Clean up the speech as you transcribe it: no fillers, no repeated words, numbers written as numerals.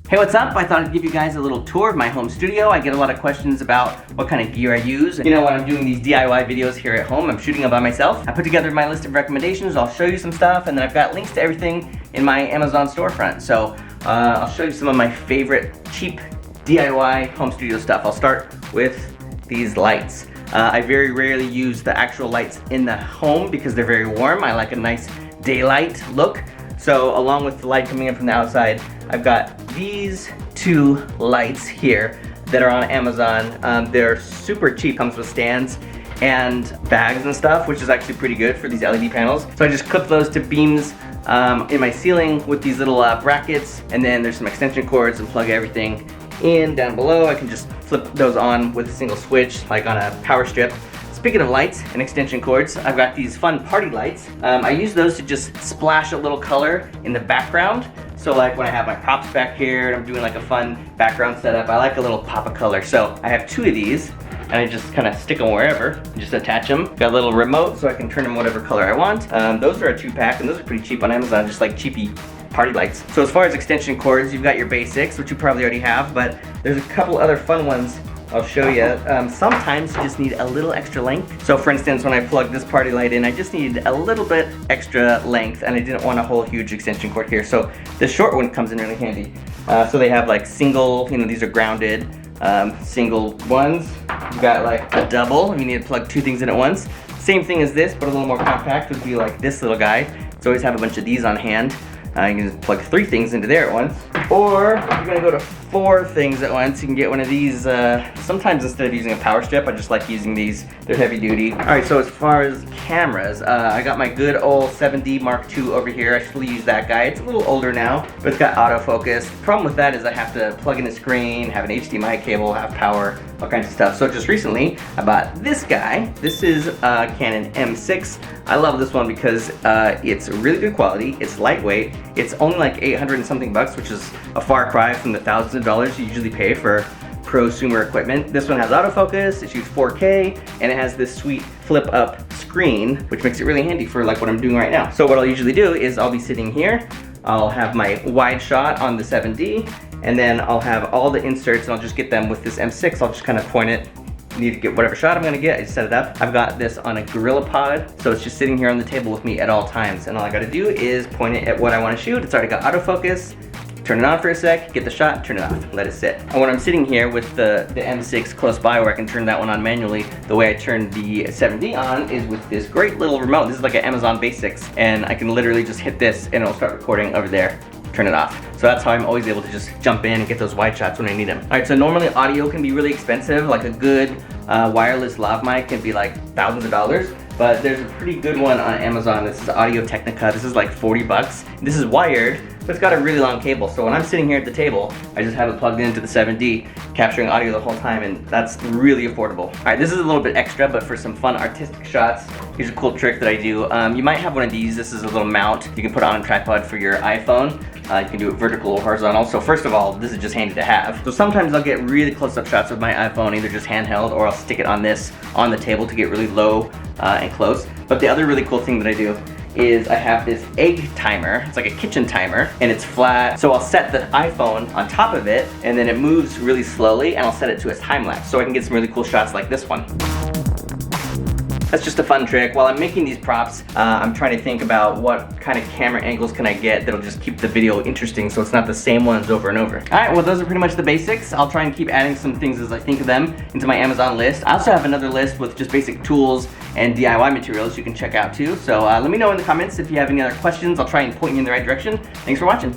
Hey, what's up? I thought I'd give you guys a little tour of my home studio. I get a lot of questions about what kind of gear I use. You know, when I'm doing these DIY videos here at home, I'm shooting them by myself. I put together my list of recommendations. I'll show you some stuff, and then I've got links to everything in my Amazon storefront. So I'll show you some of my favorite cheap DIY home studio stuff. I'll start with these lights. I very rarely use the actual lights in the home because they're very warm. I like a nice daylight look. So along with the light coming in from the outside, I've got these two lights here that are on Amazon. They're super cheap, comes with stands and bags and stuff, which is actually pretty good for these LED panels. So I just clip those to beams in my ceiling with these little brackets, and then there's some extension cords and plug everything in down below. I can just flip those on with a single switch, like on a power strip. Speaking of lights and extension cords, I've got these fun party lights. I use those to just splash a little color in the background. So like when I have my props back here and I'm doing like a fun background setup, I like a little pop of color. So I have two of these and I just kind of stick them wherever and just attach them. Got a little remote so I can turn them whatever color I want. Those are a 2-pack and those are pretty cheap on Amazon, just like cheapy party lights. So as far as extension cords, you've got your basics, which you probably already have, but there's a couple other fun ones I'll show you. Sometimes you just need a little extra length. So for instance, when I plugged this party light in, I just needed a little bit extra length and I didn't want a whole huge extension cord here. So the short one comes in really handy. So they have like single, you know, these are grounded, single ones. You've got like a double, if you need to plug two things in at once. Same thing as this, but a little more compact would be like this little guy. So always have a bunch of these on hand. You can just plug 3 things into there at once. Or if you're gonna go to 4 things at once, you can get one of these. Sometimes instead of using a power strip, I just like using these. They're heavy duty. All right, so as far as cameras, I got my good old 7D Mark II over here. I still use that guy. It's a little older now, but it's got autofocus. The problem with that is I have to plug in a screen, have an HDMI cable, have power, all kinds of stuff. So just recently, I bought this guy. This is a Canon M6. I love this one because it's really good quality. It's lightweight. It's only like 800 and something bucks, which is a far cry from the thousands of dollars you usually pay for prosumer equipment. This one has autofocus, it shoots 4K, and it has this sweet flip up screen, which makes it really handy for like what I'm doing right now. So what I'll usually do is I'll be sitting here, I'll have my wide shot on the 7D, and then I'll have all the inserts and I'll just get them with this M6. I'll just kind of point it. Need to get whatever shot I'm gonna get, I just set it up. I've got this on a Gorilla Pod, so it's just sitting here on the table with me at all times, and all I gotta do is point it at what I wanna shoot. It's already got autofocus, turn it on for a sec, get the shot, turn it off, let it sit. And when I'm sitting here with the M6 close by where I can turn that one on manually, the way I turn the 7D on is with this great little remote. This is like an Amazon Basics, and I can literally just hit this and it'll start recording over there. Turn it off. So that's how I'm always able to just jump in and get those wide shots when I need them. All right, so normally audio can be really expensive. Like a good wireless lav mic can be like thousands of dollars, but there's a pretty good one on Amazon. This is Audio Technica. This is like 40 bucks. This is wired, but it's got a really long cable. So when I'm sitting here at the table, I just have it plugged into the 7D, capturing audio the whole time, and that's really affordable. All right, this is a little bit extra, but for some fun artistic shots, here's a cool trick that I do. You might have one of these. This is a little mount. You can put on a tripod for your iPhone. You can do it vertical or horizontal. So first of all, this is just handy to have. So sometimes I'll get really close-up shots with my iPhone, either just handheld or I'll stick it on this on the table to get really low and close. But the other really cool thing that I do is I have this egg timer. It's like a kitchen timer and it's flat. So I'll set the iPhone on top of it and then it moves really slowly and I'll set it to a time lapse so I can get some really cool shots like this one. That's just a fun trick. While I'm making these props, I'm trying to think about what kind of camera angles can I get that'll just keep the video interesting so it's not the same ones over and over. All right, well those are pretty much the basics. I'll try and keep adding some things as I think of them into my Amazon list. I also have another list with just basic tools and DIY materials you can check out too. So let me know in the comments if you have any other questions. I'll try and point you in the right direction. Thanks for watching.